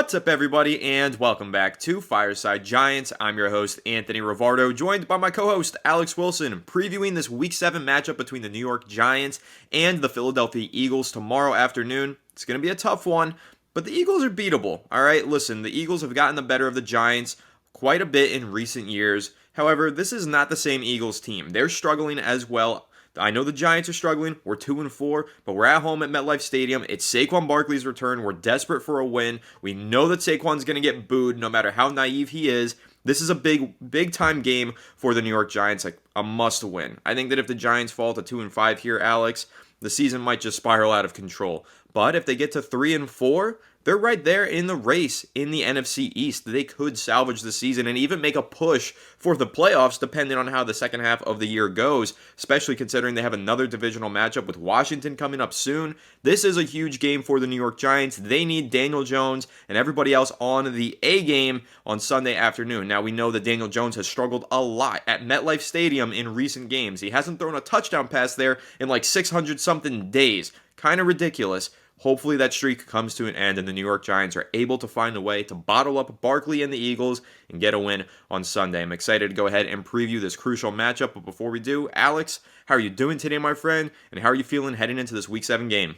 What's up, everybody, and welcome back to Fireside Giants. I'm your host, Anthony Rivardo, joined by my co-host, Alex Wilson, previewing this Week 7 matchup between the New York Giants and the Philadelphia Eagles tomorrow afternoon. It's going to be a tough one, but the Eagles are beatable. All right, listen, the Eagles have gotten the better of the Giants quite a bit in recent years. However, this is not the same Eagles team. They're struggling as well. I know the Giants are struggling. We're 2-4, but we're at home at MetLife Stadium. It's Saquon Barkley's return. We're desperate for a win. We know that Saquon's going to get booed no matter how naive he is. This is a big time game for the New York Giants, like a must win. I think that if the Giants fall to 2-5 here, Alex, the season might just spiral out of control. But if they get to 3-4, they're right there in the race in the NFC East. They could salvage the season and even make a push for the playoffs, depending on how the second half of the year goes, especially considering they have another divisional matchup with Washington coming up soon. This is a huge game for the New York Giants. They need Daniel Jones and everybody else on the A game on Sunday afternoon. Now, we know that Daniel Jones has struggled a lot at MetLife Stadium in recent games. He hasn't thrown a touchdown pass there in like 600-something days. Kind of ridiculous. Hopefully that streak comes to an end and the New York Giants are able to find a way to bottle up Barkley and the Eagles and get a win on Sunday. I'm excited to go ahead and preview this crucial matchup, but before we do, Alex, how are you doing today, my friend? And how are you feeling heading into this Week 7 game?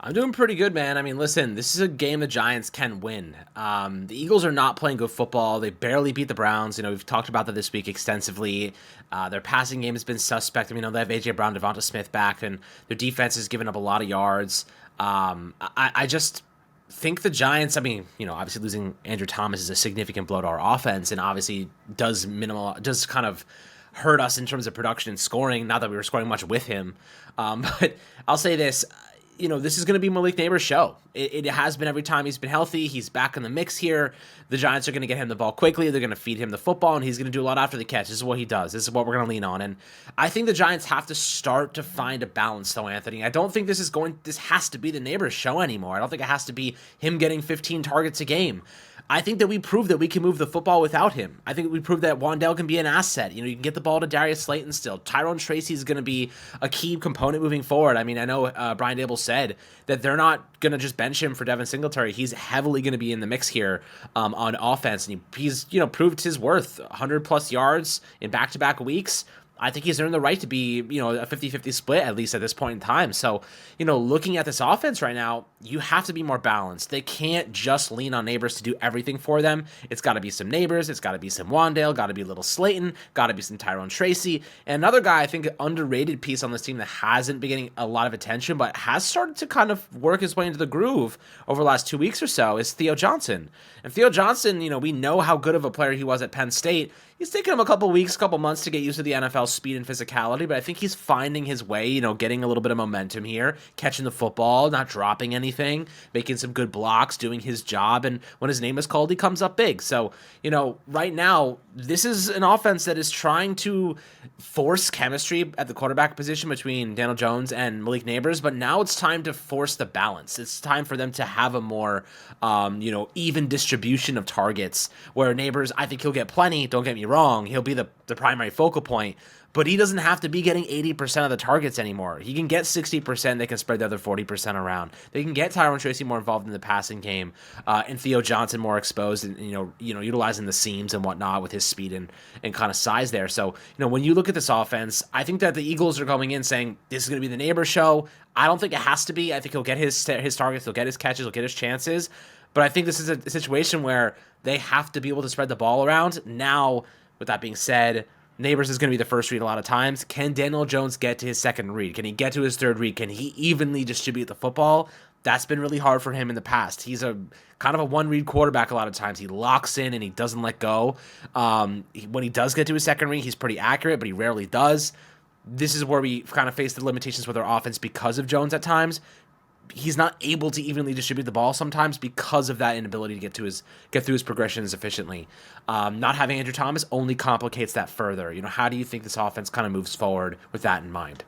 I'm doing pretty good, man. I mean, listen, this is a game the Giants can win. The Eagles are not playing good football. They barely beat the Browns. We've talked about that this week extensively. Their passing game has been suspect. They have A.J. Brown, Devonta Smith back, and their defense has given up a lot of yards. I just think the Giants, obviously losing Andrew Thomas is a significant blow to our offense and obviously does kind of hurt us in terms of production and scoring. Not that we were scoring much with him. But I'll say this. This is going to be Malik Nabers' show. It has been every time he's been healthy. He's back in the mix here. The Giants are going to get him the ball quickly. They're going to feed him the football, and he's going to do a lot after the catch. This is what he does. This is what we're going to lean on. And I think the Giants have to start to find a balance, though, Anthony. I don't think this has to be the Nabers' show anymore. I don't think it has to be him getting 15 targets a game. I think that we proved that we can move the football without him. I think we proved that Wan'Dale can be an asset. You can get the ball to Darius Slayton still. Tyrone Tracy is going to be a key component moving forward. I know Brian Daboll said that they're not going to just bench him for Devin Singletary. He's heavily going to be in the mix here on offense, and he's proved his worth. 100-plus yards in back-to-back weeks. I think he's earned the right to be, a 50-50 split, at least at this point in time. So, looking at this offense right now, you have to be more balanced. They can't just lean on Nabers to do everything for them. It's got to be some Nabers. It's got to be some Wan'Dale. Got to be little Slayton. Got to be some Tyrone Tracy. And another guy, I think, underrated piece on this team that hasn't been getting a lot of attention, but has started to kind of work his way into the groove over the last 2 weeks or so, is Theo Johnson. And Theo Johnson, we know how good of a player he was at Penn State. He's taken him a couple weeks, couple months to get used to the NFL speed and physicality, but I think he's finding his way, getting a little bit of momentum here, catching the football, not dropping anything, making some good blocks, doing his job, and when his name is called, he comes up big. So, right now, this is an offense that is trying to force chemistry at the quarterback position between Daniel Jones and Malik Nabers, but now it's time to force the balance. It's time for them to have a more, even distribution of targets, where Nabers, I think he'll get plenty, don't get me wrong, he'll be the primary focal point, but he doesn't have to be getting 80% of the targets anymore. He can get 60%. They can spread the other 40% around. They can get Tyrone Tracy more involved in the passing game, and Theo Johnson more exposed, and utilizing the seams and whatnot with his speed and kind of size there. So when you look at this offense, I think that the Eagles are going in saying this is going to be the Nabers' show. I don't think it has to be. I think he'll get his targets, he'll get his catches, he'll get his chances. But I think this is a situation where they have to be able to spread the ball around. Now, with that being said, Nabers is going to be the first read a lot of times. Can Daniel Jones get to his second read? Can he get to his third read? Can he evenly distribute the football? That's been really hard for him in the past. He's a kind of a one-read quarterback a lot of times. He locks in and he doesn't let go. When he does get to his second read, he's pretty accurate, but he rarely does. This is where we kind of face the limitations with our offense because of Jones at times. He's not able to evenly distribute the ball sometimes because of that inability to get through his progressions efficiently. Not having Andrew Thomas only complicates that further. How do you think this offense kind of moves forward with that in mind?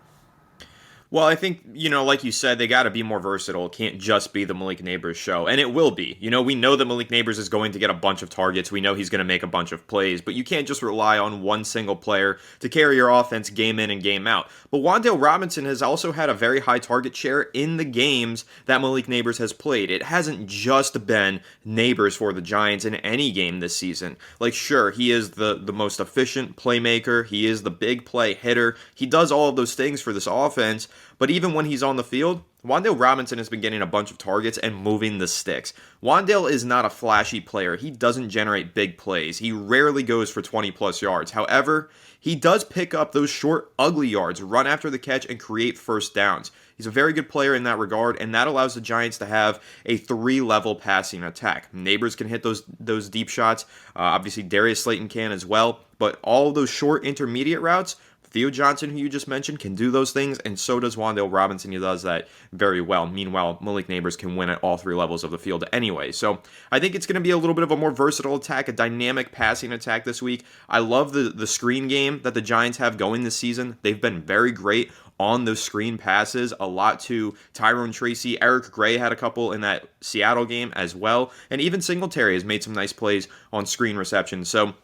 Well, I think, like you said, they got to be more versatile. It can't just be the Malik Nabers show. And it will be. We know that Malik Nabers is going to get a bunch of targets. We know he's going to make a bunch of plays, but you can't just rely on one single player to carry your offense game in and game out. But Wan'Dale Robinson has also had a very high target share in the games that Malik Nabers has played. It hasn't just been Nabers for the Giants in any game this season. Like, sure, he is the most efficient playmaker. He is the big play hitter. He does all of those things for this offense. But even when he's on the field, Wan'Dale Robinson has been getting a bunch of targets and moving the sticks. Wan'Dale is not a flashy player. He doesn't generate big plays. He rarely goes for 20 plus yards. However, he does pick up those short, ugly yards, run after the catch, and create first downs. He's a very good player in that regard, and that allows the Giants to have a 3-level passing attack. Nabers can hit those deep shots. Obviously, Darius Slayton can as well. But all those short, intermediate routes, Theo Johnson, who you just mentioned, can do those things, and so does Wan'Dale Robinson. He does that very well. Meanwhile, Malik Nabers can win at all 3 levels of the field anyway. So I think it's going to be a little bit of a more versatile attack, a dynamic passing attack this week. I love the screen game that the Giants have going this season. They've been very great on those screen passes, a lot to Tyrone Tracy. Eric Gray had a couple in that Seattle game as well, and even Singletary has made some nice plays on screen reception. So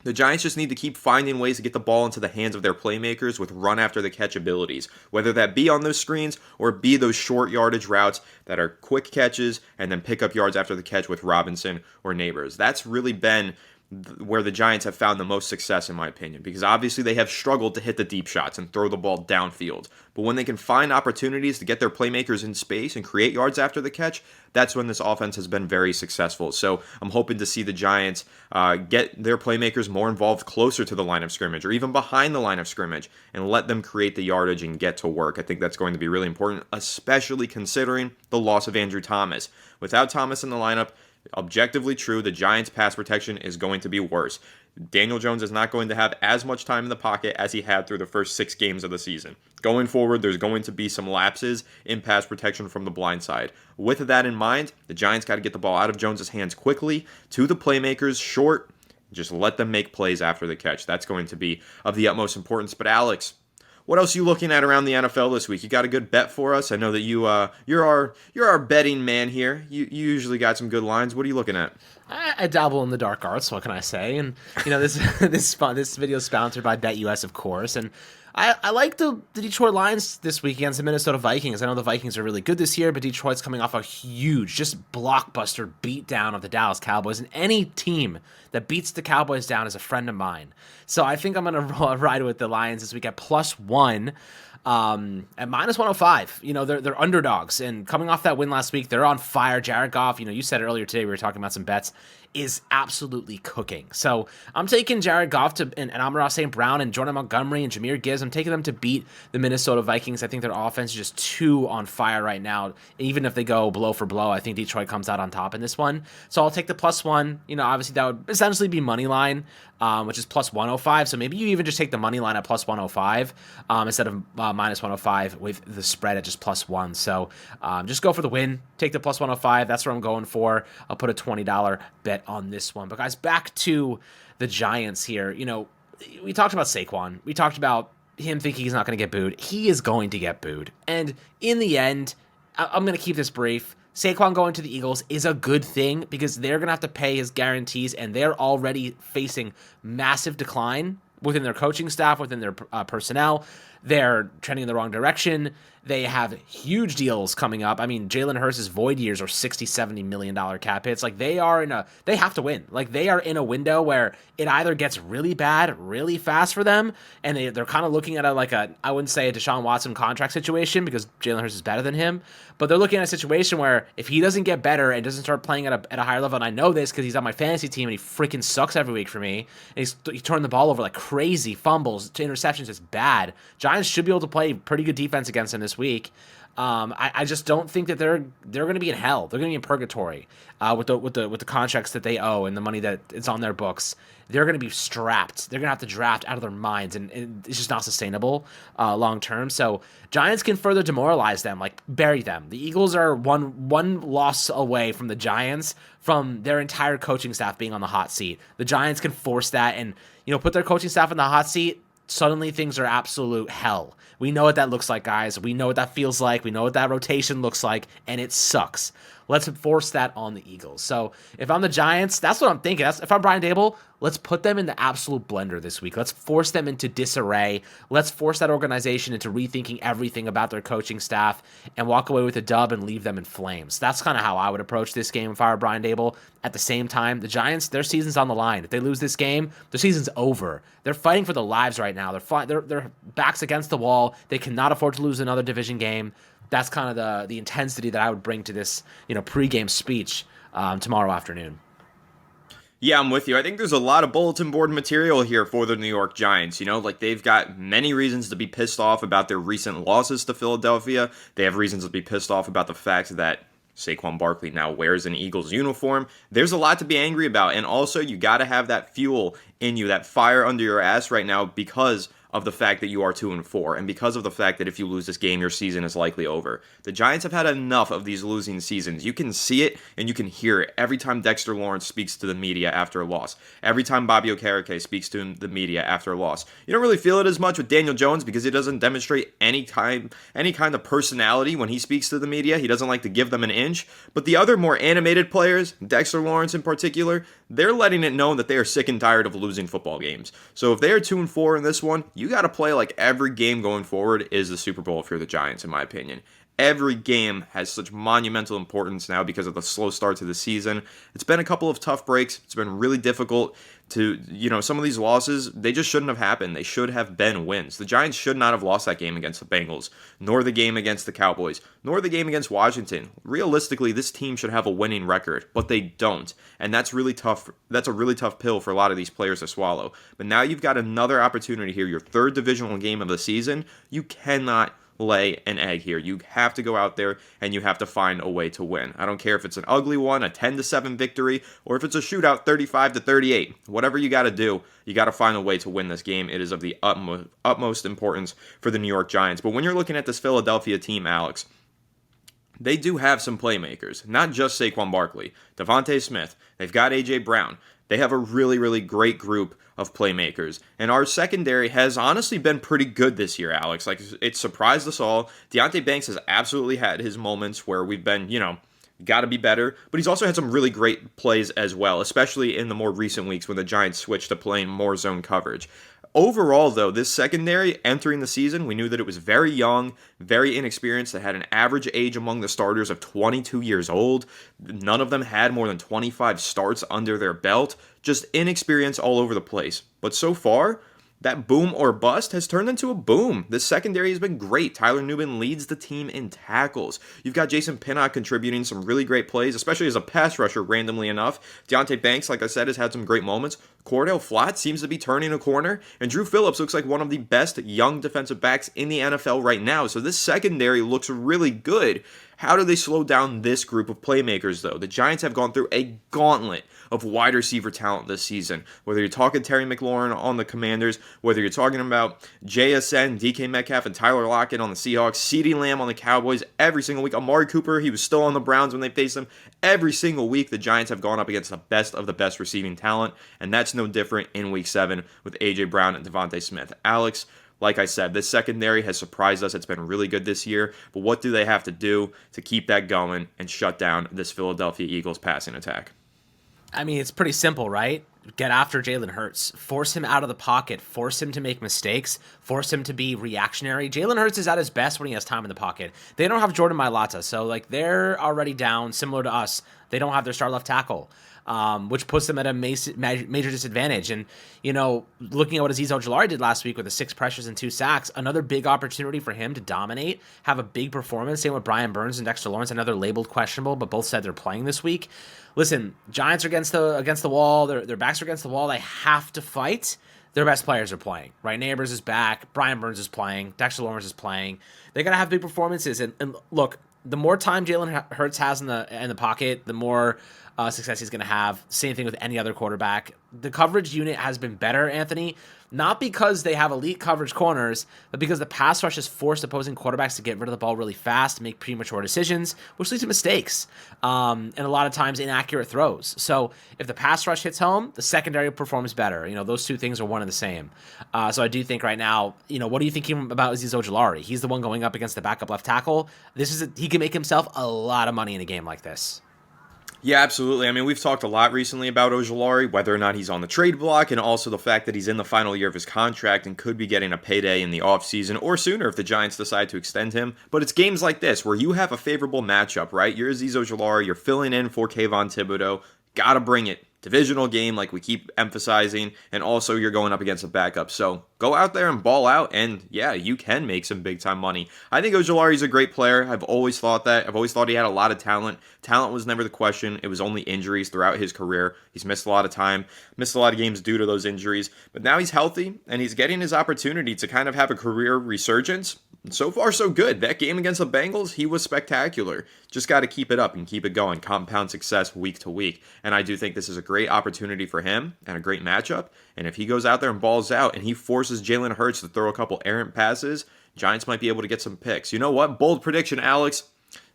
the Giants just need to keep finding ways to get the ball into the hands of their playmakers with run after the catch abilities, whether that be on those screens or be those short yardage routes that are quick catches and then pick up yards after the catch with Robinson or Nabers. That's really been where the Giants have found the most success, in my opinion, because obviously they have struggled to hit the deep shots and throw the ball downfield. But when they can find opportunities to get their playmakers in space and create yards after the catch, that's when this offense has been very successful. So I'm hoping to see the Giants get their playmakers more involved closer to the line of scrimmage or even behind the line of scrimmage and let them create the yardage and get to work. I think that's going to be really important, especially considering the loss of Andrew Thomas. Without Thomas in the lineup, objectively true, the Giants' pass protection is going to be worse. Daniel Jones is not going to have as much time in the pocket as he had through the first 6 games of the season. Going forward, there's going to be some lapses in pass protection from the blind side. With that in mind, the Giants got to get the ball out of Jones' hands quickly to the playmakers, short, just let them make plays after the catch. That's going to be of the utmost importance. But Alex, what else are you looking at around the NFL this week? You got a good bet for us? I know that you're our betting man here. You usually got some good lines. What are you looking at? I dabble in the dark arts. What can I say? And this this video is sponsored by BetUS, of course. And I like the Detroit Lions this week against the Minnesota Vikings. I know the Vikings are really good this year, but Detroit's coming off a huge, just blockbuster beatdown of the Dallas Cowboys. And any team that beats the Cowboys down is a friend of mine. So I think I'm going to ride with the Lions this week at +1. At -105, they're underdogs, and coming off that win last week, they're on fire. Jared Goff, you said earlier today, we were talking about some bets, is absolutely cooking. So I'm taking Jared Goff and Amon-Ra St. Brown and Jordan Montgomery and Jahmyr Gibbs. I'm taking them to beat the Minnesota Vikings. I think their offense is just too on fire right now. Even if they go blow for blow, I think Detroit comes out on top in this one. So I'll take the +1. Obviously that would essentially be money line, which is +105. So maybe you even just take the money line at +105 instead of -105 with the spread at just +1. So just go for the win. Take the +105. That's what I'm going for. I'll put a $20 bet on this one. But guys, back to the Giants here. We talked about Saquon. We talked about him thinking he's not going to get booed. He is going to get booed. And in the end, I'm going to keep this brief. Saquon going to the Eagles is a good thing because they're going to have to pay his guarantees, and they're already facing massive decline within their coaching staff, within their personnel. They're trending in the wrong direction. They have huge deals coming up. I mean, Jalen Hurts' void years are $60-70 million cap hits. Like, they have to win. Like, they are in a window where it either gets really bad really fast for them, and they're kind of looking at I wouldn't say a Deshaun Watson contract situation because Jalen Hurts is better than him, but they're looking at a situation where if he doesn't get better and doesn't start playing at a higher level, and I know this because he's on my fantasy team and he freaking sucks every week for me, and he's turned the ball over like crazy, fumbles to interceptions, it's bad. Giants should be able to play pretty good defense against him this week. I just don't think that they're going to be in hell. They're going to be in purgatory with the contracts that they owe and the money that is on their books. They're going to be strapped. They're going to have to draft out of their minds, and it's just not sustainable long term. So Giants can further demoralize them, like bury them. The Eagles are one loss away from the Giants from their entire coaching staff being on the hot seat. The Giants can force that and put their coaching staff in the hot seat. suddenly things are absolute hell. We know what that looks like, guys. We know what that feels like. We know what that rotation looks like, and it sucks. Let's force that on the Eagles. So if I'm the Giants, that's what I'm thinking. If I'm Brian Dable, let's put them in the absolute blender this week. Let's force them into disarray. Let's force that organization into rethinking everything about their coaching staff and walk away with a dub and leave them in flames. That's kind of how I would approach this game if I were Brian Dable. At the same time, the Giants, their season's on the line. If they lose this game, their season's over. They're fighting for their lives right now. Their backs against the wall. They cannot afford to lose another division game. That's kind of the intensity that I would bring to this, pregame speech tomorrow afternoon. Yeah, I'm with you. I think there's a lot of bulletin board material here for the New York Giants. They've got many reasons to be pissed off about their recent losses to Philadelphia. They have reasons to be pissed off about the fact that Saquon Barkley now wears an Eagles uniform. There's a lot to be angry about. And also, you got to have that fuel in you, that fire under your ass right now because of the fact that you are 2-4, and because of the fact that if you lose this game, your season is likely over. The Giants have had enough of these losing seasons. You can see it and you can hear it every time Dexter Lawrence speaks to the media after a loss. Every time Bobby Okereke speaks to the media after a loss. You don't really feel it as much with Daniel Jones because he doesn't demonstrate any kind of personality when he speaks to the media. He doesn't like to give them an inch. But the other more animated players, Dexter Lawrence in particular, they're letting it known that they are sick and tired of losing football games. So if they are 2-4 in this one, you got to play like every game going forward is the Super Bowl if you're the Giants, in my opinion. Every game has such monumental importance now because of the slow start to the season. It's been a couple of tough breaks. It's been really difficult to, some of these losses, they just shouldn't have happened. They should have been wins. The Giants should not have lost that game against the Bengals, nor the game against the Cowboys, nor the game against Washington. Realistically, this team should have a winning record, but they don't. And that's really tough. That's a really tough pill for a lot of these players to swallow. But now you've got another opportunity here, your third divisional game of the season. You cannot lay an egg here. You have to go out there and you have to find a way to win. I don't care if it's an ugly one, a 10-7 victory, or if it's a shootout 35-38. Whatever you got to do, you got to find a way to win this game. It is of the utmost importance for the New York Giants. But when you're looking at this Philadelphia team, Alex, they do have some playmakers, not just Saquon Barkley, Devontae Smith. They've got A.J. Brown. They have a really, really great group of playmakers. And our secondary has honestly been pretty good this year, Alex. Like, it surprised us all. Deonte Banks has absolutely had his moments where we've been, got to be better. But he's also had some really great plays as well, especially in the more recent weeks when the Giants switched to playing more zone coverage. Overall, though, this secondary entering the season, we knew that it was very young, very inexperienced. They had an average age among the starters of 22 years old. None of them had more than 25 starts under their belt. Just inexperience all over the place. But so far, that boom or bust has turned into a boom. This secondary has been great. Tyler Nubin leads the team in tackles. You've got Jason Pinnock contributing some really great plays, especially as a pass rusher, randomly enough. Deonte Banks, like I said, has had some great moments. Cordell Flott seems to be turning a corner. And Drew Phillips looks like one of the best young defensive backs in the NFL right now. So this secondary looks really good. How do they slow down this group of playmakers, though? The Giants have gone through a gauntlet of wide receiver talent this season. Whether you're talking Terry McLaurin on the Commanders, whether you're talking about JSN, DK Metcalf, and Tyler Lockett on the Seahawks, CeeDee Lamb on the Cowboys, every single week. Amari Cooper, he was still on the Browns when they faced him. Every single week, the Giants have gone up against the best of the best receiving talent, and that's no different in Week 7 with A.J. Brown and Devontae Smith. Alex, like I said, this secondary has surprised us. It's been really good this year. But what do they have to do to keep that going and shut down this Philadelphia Eagles passing attack? I mean, it's pretty simple, right? Get after Jalen Hurts. Force him out of the pocket. Force him to make mistakes. Force him to be reactionary. Jalen Hurts is at his best when he has time in the pocket. They don't have Jordan Mailata, so they're already down, similar to us. They don't have their star left tackle, which puts them at a major disadvantage. And, looking at what Azeez Ojulari did last week with the 6 pressures and 2 sacks, another big opportunity for him to dominate, have a big performance. Same with Brian Burns and Dexter Lawrence, another labeled questionable, but both said they're playing this week. Listen, Giants are against the wall. Their backs are against the wall. They have to fight. Their best players are playing, right? Nabers is back. Brian Burns is playing. Dexter Lawrence is playing. They got to have big performances. And look, the more time Jalen Hurts has in the pocket, the more success he's going to have. Same thing with any other quarterback. The coverage unit has been better, Anthony, not because they have elite coverage corners, but because the pass rush has forced opposing quarterbacks to get rid of the ball really fast, make premature decisions, which leads to mistakes, and a lot of times inaccurate throws. So if the pass rush hits home, the secondary performs better. Those two things are one and the same. So I do think right now, what are you thinking about Azeez Ojulari? He's the one going up against the backup left tackle. He can make himself a lot of money in a game like this. Yeah, absolutely. I mean, we've talked a lot recently about Ojulari, whether or not he's on the trade block, and also the fact that he's in the final year of his contract and could be getting a payday in the offseason or sooner if the Giants decide to extend him. But it's games like this where you have a favorable matchup, right? You're Azeez Ojulari, you're filling in for Kayvon Thibodeau. Gotta bring it. Divisional game, like we keep emphasizing, and also you're going up against a backup. So go out there and ball out, and yeah, you can make some big-time money. I think Ojulari's a great player. I've always thought that. I've always thought he had a lot of talent. Talent was never the question. It was only injuries throughout his career. He's missed a lot of time, missed a lot of games due to those injuries, but now he's healthy, and he's getting his opportunity to kind of have a career resurgence. And so far, so good. That game against the Bengals, he was spectacular. Just got to keep it up and keep it going. Compound success week to week. And I do think this is a great opportunity for him and a great matchup. And if he goes out there and balls out and he forces Jalen Hurts to throw a couple errant passes, Giants might be able to get some picks. You know what? Bold prediction, Alex.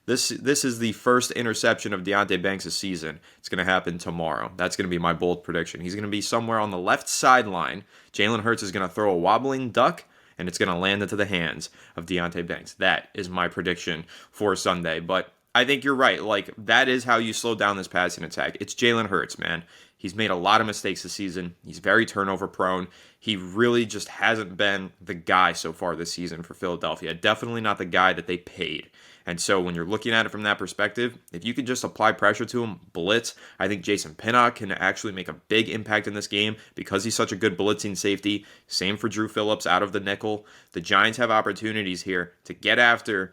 This is the first interception of Deonte Banks' season. It's going to happen tomorrow. That's going to be my bold prediction. He's going to be somewhere on the left sideline. Jalen Hurts is going to throw a wobbling duck, and it's going to land into the hands of Deonte Banks. That is my prediction for Sunday. But I think you're right. Like, that is how you slow down this passing attack. It's Jalen Hurts, man. He's made a lot of mistakes this season. He's very turnover prone. He really just hasn't been the guy so far this season for Philadelphia. Definitely not the guy that they paid. And so when you're looking at it from that perspective, if you can just apply pressure to him, blitz, I think Jason Pinnock can actually make a big impact in this game because he's such a good blitzing safety. Same for Drew Phillips out of the nickel. The Giants have opportunities here to get after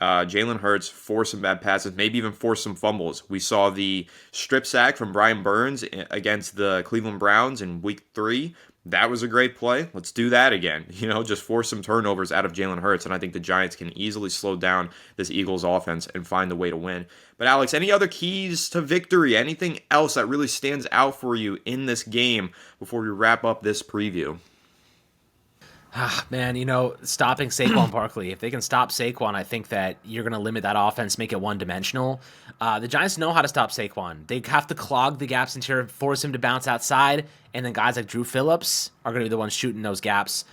Jalen Hurts, force some bad passes, maybe even force some fumbles. We saw the strip sack from Brian Burns against the Cleveland Browns in week 3. That was a great play. Let's do that again. Just force some turnovers out of Jalen Hurts, and I think the Giants can easily slow down this Eagles offense and find a way to win. But Alex, any other keys to victory? Anything else that really stands out for you in this game before we wrap up this preview? Man, stopping Saquon Barkley. If they can stop Saquon, I think that you're going to limit that offense, make it one-dimensional. The Giants know how to stop Saquon. They have to clog the gaps interior, force him to bounce outside, and then guys like Drew Phillips are going to be the ones shooting those gaps,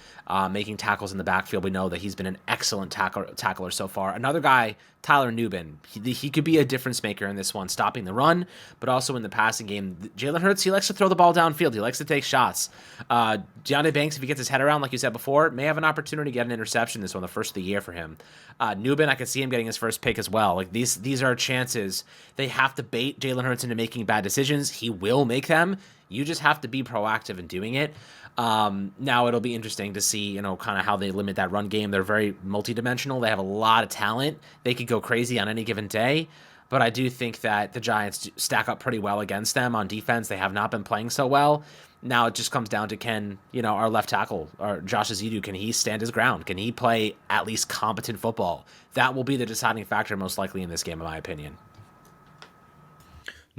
making tackles in the backfield. We know that he's been an excellent tackler so far. Another guy, Tyler Nubin, he could be a difference maker in this one, stopping the run, but also in the passing game. Jalen Hurts, he likes to throw the ball downfield. He likes to take shots. Deonte Banks, if he gets his head around, like you said before, may have an opportunity to get an interception this one, the first of the year for him. Nubin, I could see him getting his first pick as well. Like these are chances. They have to bait Jalen Hurts into making bad decisions. He will make them. You just have to be proactive in doing it. Now it'll be interesting to see, kind of how they limit that run game. They're very multidimensional. They have a lot of talent. They could go crazy on any given day. But I do think that the Giants stack up pretty well against them on defense. They have not been playing so well. Now it just comes down to can, our left tackle, or Josh Azidu, can he stand his ground? Can he play at least competent football? That will be the deciding factor most likely in this game, in my opinion.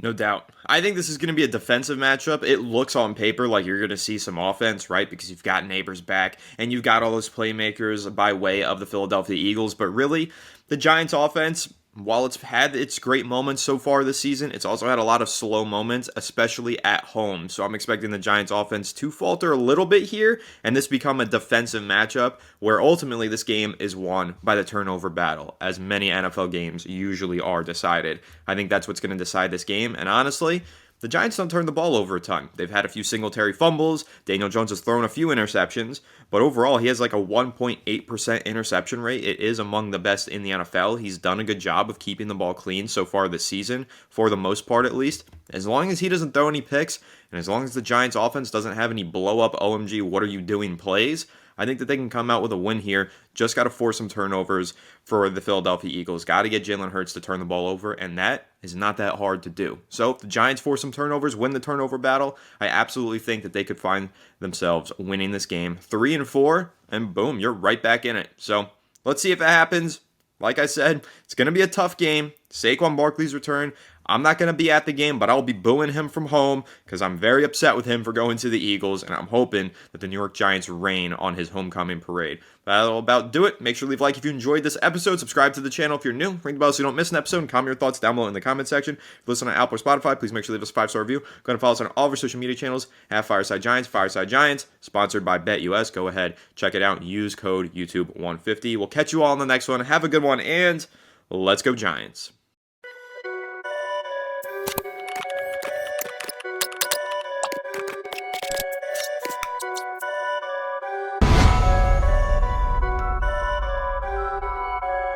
No doubt. I think this is going to be a defensive matchup. It looks on paper like you're going to see some offense, right? Because you've got Nabers back and you've got all those playmakers by way of the Philadelphia Eagles. But really, the Giants offense, while it's had its great moments so far this season, it's also had a lot of slow moments, especially at home. So I'm expecting the Giants offense to falter a little bit here and this become a defensive matchup where ultimately this game is won by the turnover battle, as many NFL games usually are decided. I think that's what's going to decide this game. And honestly, the Giants don't turn the ball over a ton. They've had a few Singletary fumbles. Daniel Jones has thrown a few interceptions. But overall, he has like a 1.8% interception rate. It is among the best in the NFL. He's done a good job of keeping the ball clean so far this season, for the most part at least. As long as he doesn't throw any picks, and as long as the Giants offense doesn't have any blow-up OMG, what are you doing plays, I think that they can come out with a win here. Just got to force some turnovers for the Philadelphia Eagles. Got to get Jalen Hurts to turn the ball over, and that is not that hard to do. So if the Giants force some turnovers, win the turnover battle, I absolutely think that they could find themselves winning this game 3-4, and boom, you're right back in it. So let's see if it happens. Like I said, it's going to be a tough game. Saquon Barkley's return, I'm not going to be at the game, but I'll be booing him from home because I'm very upset with him for going to the Eagles, and I'm hoping that the New York Giants rain on his homecoming parade. That'll about do it. Make sure to leave a like if you enjoyed this episode. Subscribe to the channel if you're new. Ring the bell so you don't miss an episode, and comment your thoughts down below in the comment section. If you listen on Apple or Spotify, please make sure to leave us a 5-star review. Go ahead and follow us on all of our social media channels at Fireside Giants, sponsored by BetUS. Go ahead, check it out, and use code YouTube150. We'll catch you all on the next one. Have a good one, and let's go Giants.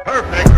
Perfect.